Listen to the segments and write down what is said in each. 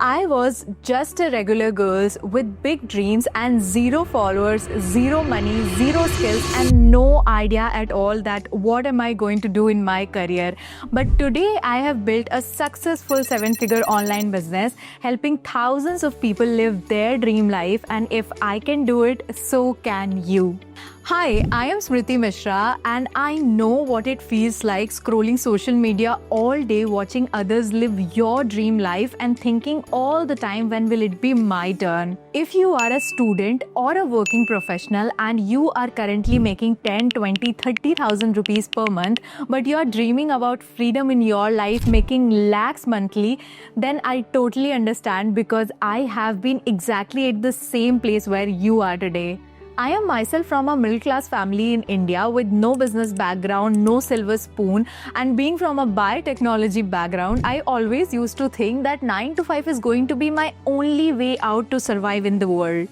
I was just a regular girl with big dreams and zero followers, zero money, zero skills, and no idea at all that what am I going to do in my career. But today I have built a successful 7-figure online business, helping thousands of people live their dream life. And if I can do it, so can you. Hi, I am Smriti Mishra, and I know what it feels like scrolling social media all day, watching others live your dream life and thinking all the time, when will it be my turn? If you are a student or a working professional and you are currently making 10, 20, 30,000 rupees per month, but you are dreaming about freedom in your life, making lakhs monthly, then I totally understand, because I have been exactly at the same place where you are today. I am myself from a middle-class family in India with no business background, no silver spoon, and being from a biotechnology background, I always used to think that 9 to 5 is going to be my only way out to survive in the world.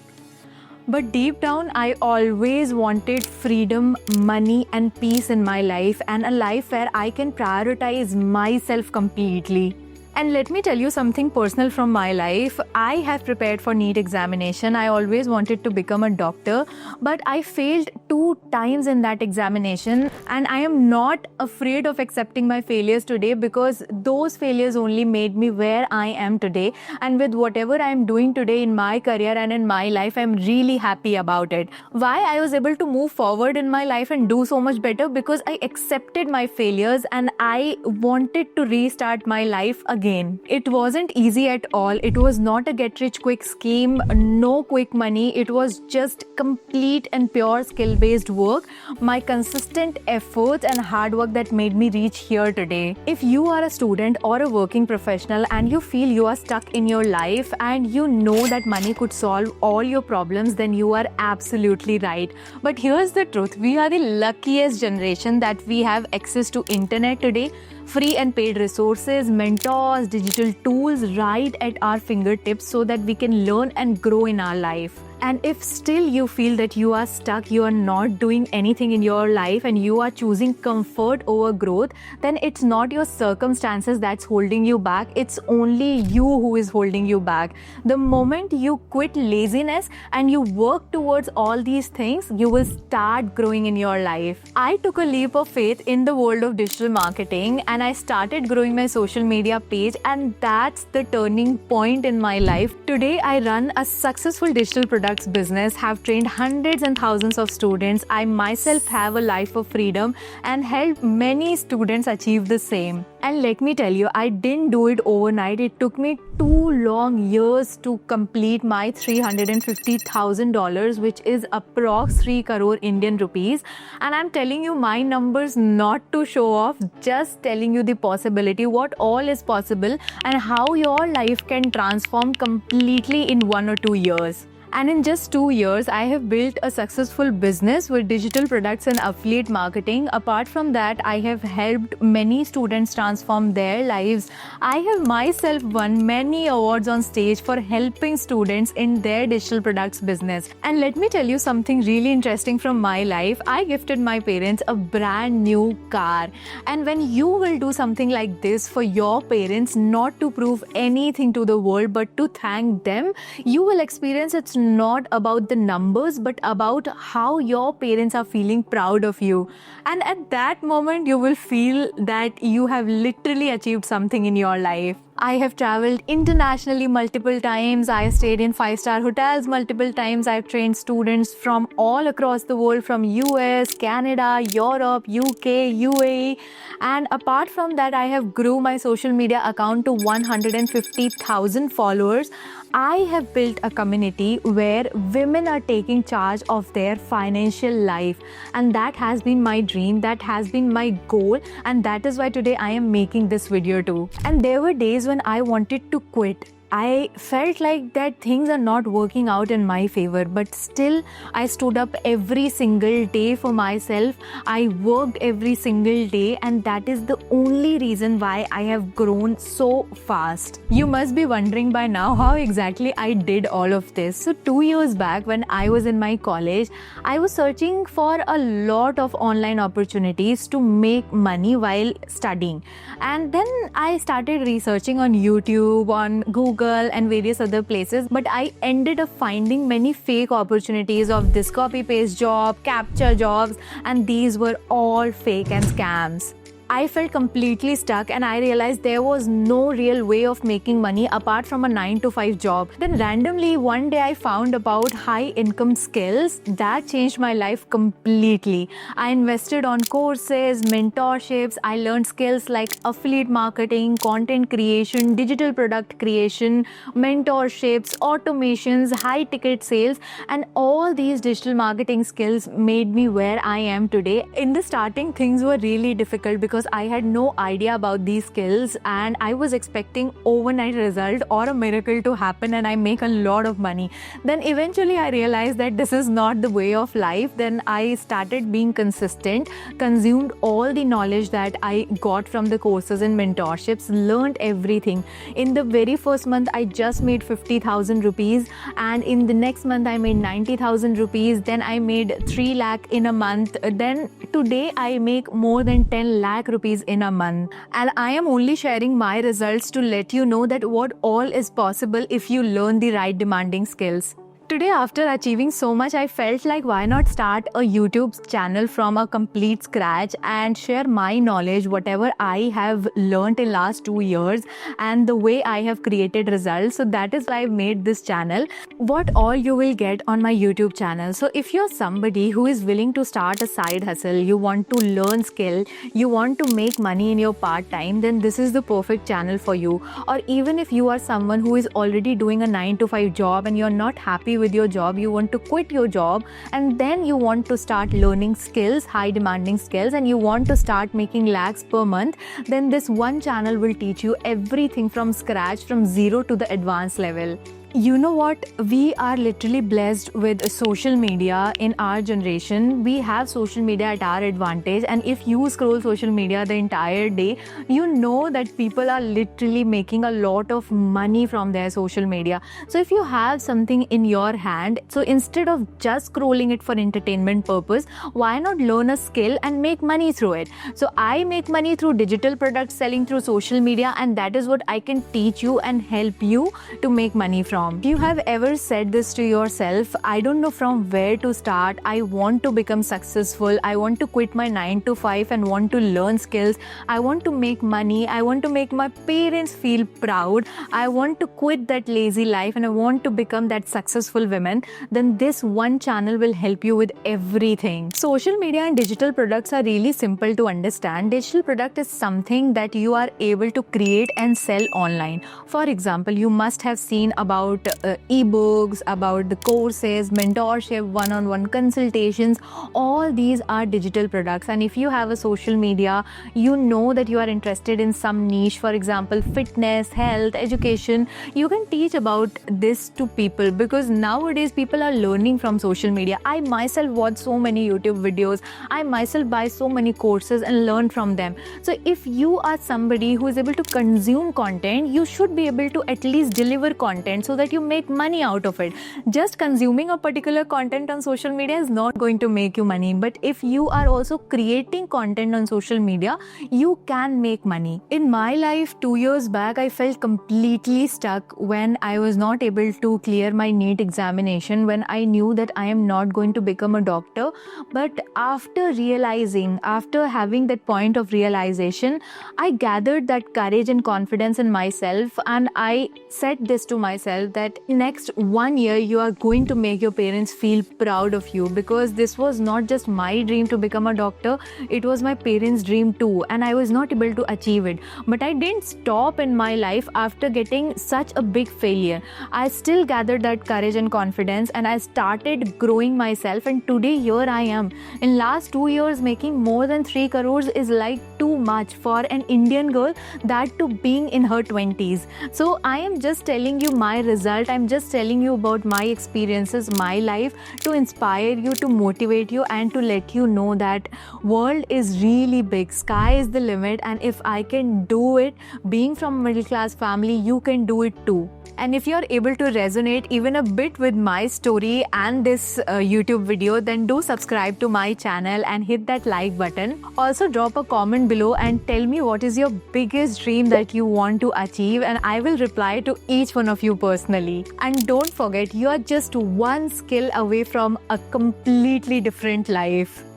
But deep down, I always wanted freedom, money, and peace in my life, and a life where I can prioritize myself completely. And let me tell you something personal from my life. I have prepared for NEET examination. I always wanted to become a doctor, but I failed 2 times in that examination. And I am not afraid of accepting my failures today, because those failures only made me where I am today. And with whatever I am doing today in my career and in my life, I am really happy about it. Why I was able to move forward in my life and do so much better? Because I accepted my failures and I wanted to restart my life again. It wasn't easy at all. It was not a get-rich-quick scheme, no quick money. It was just complete and pure skill-based work, my consistent efforts and hard work that made me reach here today. If you are a student or a working professional and you feel you are stuck in your life and you know that money could solve all your problems, then you are absolutely right. But here's the truth. We are the luckiest generation that we have access to internet today. Free and paid resources, mentors, digital tools right at our fingertips, so that we can learn and grow in our life. And if still you feel that you are stuck, you are not doing anything in your life, and you are choosing comfort over growth, then it's not your circumstances that's holding you back. It's only you who is holding you back. The moment you quit laziness and you work towards all these things, you will start growing in your life. I took a leap of faith in the world of digital marketing, and I started growing my social media page, and that's the turning point in my life. Today, I run a successful digital product business, have trained hundreds and thousands of students. I myself have a life of freedom and help many students achieve the same. And let me tell you, I didn't do it overnight. It took me 2 long years to complete my $350,000, which is approx 3 crore Indian rupees. And I'm telling you my numbers not to show off, just telling you the possibility, what all is possible and how your life can transform completely in 1 or 2 years. And in just 2 years, I have built a successful business with digital products and affiliate marketing. Apart from that, I have helped many students transform their lives. I have myself won many awards on stage for helping students in their digital products business. And let me tell you something really interesting from my life. I gifted my parents a brand new car. And when you will do something like this for your parents, not to prove anything to the world, but to thank them, you will experience it's not about the numbers, but about how your parents are feeling proud of you. And at that moment, you will feel that you have literally achieved something in your life. I have traveled internationally multiple times. I have stayed in 5-star hotels multiple times. I've trained students from all across the world, from US, Canada, Europe, UK, UAE. And apart from that, I have grew my social media account to 150,000 followers. I have built a community where women are taking charge of their financial life. And that has been my dream. That has been my goal. And that is why today I am making this video too. And there were days when I wanted to quit. I felt like that things are not working out in my favor, but still I stood up every single day for myself. I worked every single day, and that is the only reason why I have grown so fast. You must be wondering by now how exactly I did all of this. So 2 years back, when I was in my college, I was searching for a lot of online opportunities to make money while studying. And then I started researching on YouTube, on Google, Google and various other places, but I ended up finding many fake opportunities of this copy paste job, capture jobs, and these were all fake and scams. I felt completely stuck and I realized there was no real way of making money apart from a 9 to 5 job. Then randomly one day I found about high income skills that changed my life completely. I invested on courses, mentorships. I learned skills like affiliate marketing, content creation, digital product creation, mentorships, automations, high ticket sales, and all these digital marketing skills made me where I am today. In the starting, things were really difficult because I had no idea about these skills and I was expecting overnight result or a miracle to happen and I make a lot of money. Then eventually I realized that this is not the way of life. Then I started being consistent, consumed all the knowledge that I got from the courses and mentorships, learned everything. In the very first month, I just made 50,000 rupees, and in the next month I made 90,000 rupees. Then I made 3 lakh in a month. Then today I make more than 10 lakh rupees in a month, and I am only sharing my results to let you know that what all is possible if you learn the right demanding skills. Today, after achieving so much, I felt like why not start a YouTube channel from a complete scratch and share my knowledge, whatever I have learned in last 2 years and the way I have created results. So that is why I made this channel. What all you will get on my YouTube channel. So if you're somebody who is willing to start a side hustle, you want to learn skill, you want to make money in your part time, then this is the perfect channel for you. Or even if you are someone who is already doing a 9 to 5 job and you're not happy with your job, you want to quit your job and then you want to start learning skills, high demanding skills, and you want to start making lakhs per month, then this one channel will teach you everything from scratch, from zero to the advanced level. You know what? We are literally blessed with social media in our generation. We have social media at our advantage, and if you scroll social media the entire day, you know that people are literally making a lot of money from their social media. So if you have something in your hand, so instead of just scrolling it for entertainment purpose, why not learn a skill and make money through it? So I make money through digital product selling through social media, and that is what I can teach you and help you to make money from. If you have ever said this to yourself, I don't know from where to start, I want to become successful, I want to quit my 9 to 5 and want to learn skills, I want to make money, I want to make my parents feel proud, I want to quit that lazy life and I want to become that successful woman, then this one channel will help you with everything. Social media and digital products are really simple to understand. Digital product is something that you are able to create and sell online. For example, you must have seen about ebooks, about the courses, mentorship, one-on-one consultations. All these are digital products, and if you have a social media, you know that you are interested in some niche, for example fitness, health, education, you can teach about this to people, because nowadays people are learning from social media. I myself watch so many YouTube videos, I myself buy so many courses and learn from them. So if you are somebody who is able to consume content, you should be able to at least deliver content so that you make money out of it. Just consuming a particular content on social media is not going to make you money, but if you are also creating content on social media, you can make money. In my life, 2 years back, I felt completely stuck when I was not able to clear my NEET examination, when I knew that I am not going to become a doctor. But after realizing, after having that point of realization, I gathered that courage and confidence in myself, and I said this to myself that next 1 year you are going to make your parents feel proud of you, because this was not just my dream to become a doctor, it was my parents' dream too, and I was not able to achieve it. But I didn't stop in my life after getting such a big failure. I still gathered that courage and confidence, and I started growing myself, and today here I am. In last 2 years, making more than 3 crores is like too much for an Indian girl, that too being in her 20s. So I am just telling you my result. I'm just telling you about my experiences, my life, to inspire you, to motivate you, and to let you know that world is really big. Sky is the limit, and if I can do it, being from a middle class family, you can do it too. And if you're able to resonate even a bit with my story and this YouTube video, then do subscribe to my channel and hit that like button. Also drop a comment below and tell me what is your biggest dream that you want to achieve, and I will reply to each one of you personally. And don't forget, you are just one skill away from a completely different life.